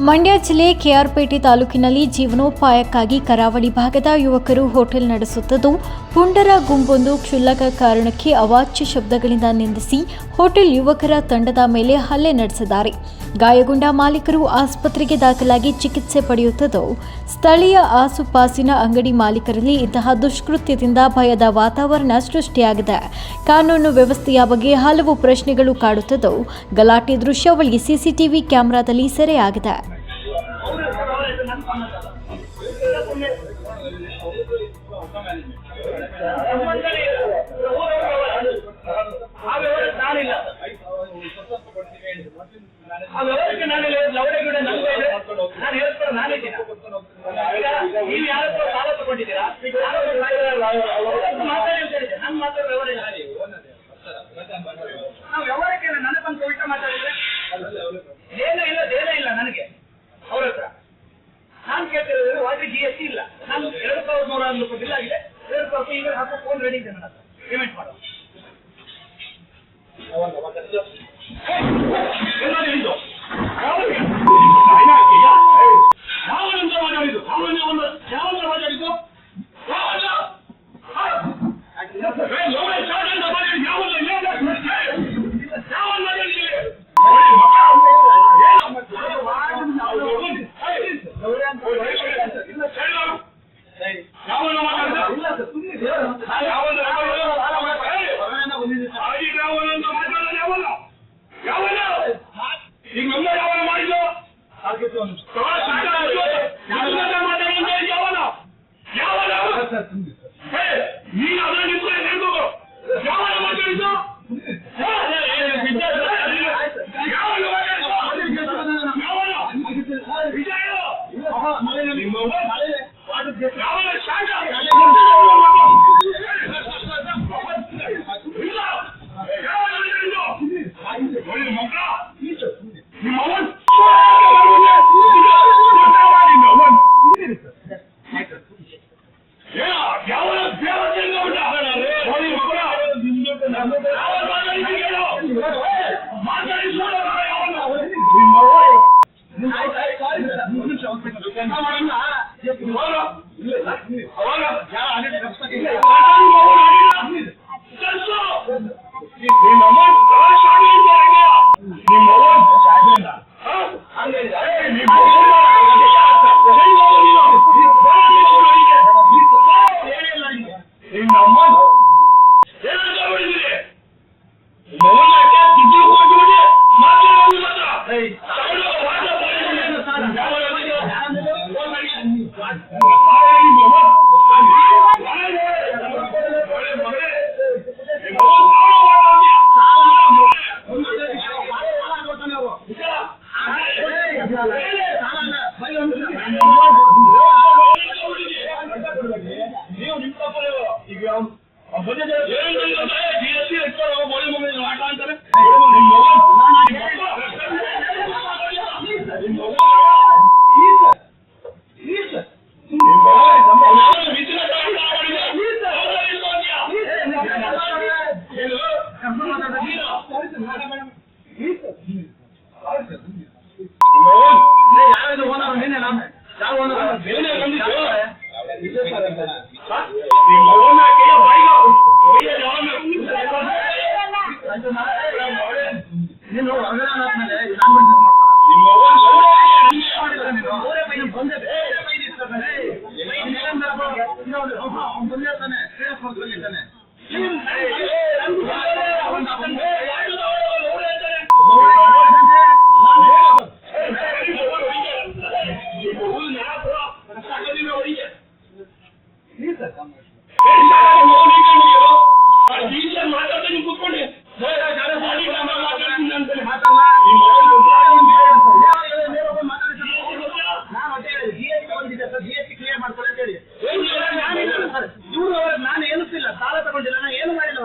ಮಂಡ್ಯ ಜಿಲ್ಲೆ ಕೆಆರ್ಪೇಟೆ ತಾಲೂಕಿನಲ್ಲಿ ಜೀವನೋಪಾಯಕ್ಕಾಗಿ ಕರಾವಳಿ ಭಾಗದ ಯುವಕರು ಹೋಟೆಲ್ ನಡೆಸುತ್ತಿದ್ದು, ಪುಂಡರ ಗುಂಪೊಂದು ಕ್ಷುಲ್ಲಕ ಕಾರಣಕ್ಕೆ ಅವಾಚ್ಯ ಶಬ್ದಗಳಿಂದ ನಿಂದಿಸಿ ಹೋಟೆಲ್ ಯುವಕರ ತಂಡದ ಮೇಲೆ ಹಲ್ಲೆ ನಡೆಸಿದ್ದಾರೆ. ಗಾಯಗೊಂಡ ಮಾಲೀಕರು ಆಸ್ಪತ್ರೆಗೆ ದಾಖಲಾಗಿ ಚಿಕಿತ್ಸೆ ಪಡೆಯುತ್ತಿದ್ದು, ಸ್ಥಳೀಯ ಆಸುಪಾಸಿನ ಅಂಗಡಿ ಮಾಲೀಕರಲ್ಲಿ ಇಂತಹ ದುಷ್ಕೃತ್ಯದಿಂದ ಭಯದ ವಾತಾವರಣ ಸೃಷ್ಟಿಯಾಗಿದೆ. ಕಾನೂನು ವ್ಯವಸ್ಥೆಯ ಬಗ್ಗೆ ಹಲವು ಪ್ರಶ್ನೆಗಳು ಕಾಡುತ್ತಿದ್ದು, ಗಲಾಟೆ ದೃಶ್ಯಾವಳಿ ಸಿಸಿಟಿವಿ ಕ್ಯಾಮೆರಾದಲ್ಲಿ ಸೆರೆಯಾಗಿದೆ. ನೀವು ಯಾರತ್ರ ಸಾಲ ತಗೊಂಡಿದ್ದೀರಾ? ನಾವು ವ್ಯವಹಾರಕ್ಕೆ ನನ್ನ ಬಂದು ಉಲ್ಟ ಮಾತಾಡಿದ್ರೆ ದೇನೇ ಇಲ್ಲ ನನಗೆ ಅವ್ರ ಹತ್ರ. ನಾನು ಕೇಳ್ತಿರೋದ್ರೆ ವಾಟಿ GST ಇಲ್ಲ. ನಾನು 2,100 ರೂಪಾಯಿ ಬಿಲ್ ಆಗಿದೆ. 2,000 ರೂಪಾಯಿ ಈಗ ಹಾಕೋ ಫೋನ್ ರೆಡಿ ಇದೆ ನನ್ನ ಹತ್ರ, ಪೇಮೆಂಟ್ ಮಾಡೋ. ನಾನು ಏನು ಸಾಲ ತಗೊಂಡಿಲ್ಲ, ನಾನು ಏನು ಮಾಡಿಲ್ಲ.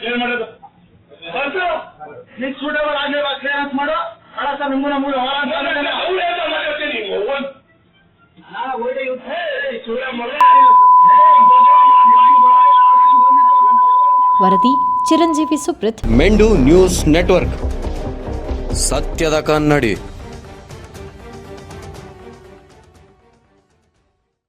ಏನ್ ಮಾಡೋದು ಕಳ್ಸು ನೀನ್ ಸೂಟೇಬಲ್ ಆಗಿರುವ ಕ್ಲಿಯರೆನ್ಸ್ ಮಾಡು ಕಳಸ ನಿಮ್ಗೂ ನಮಗೂ ವರದಿ ಚಿರಂಜೀವಿ ಸುಬ್ರತ್, ಮೆಂಡು ನ್ಯೂಸ್ ನೆಟ್ವರ್ಕ್, ಸತ್ಯದ ಕನ್ನಡಿ.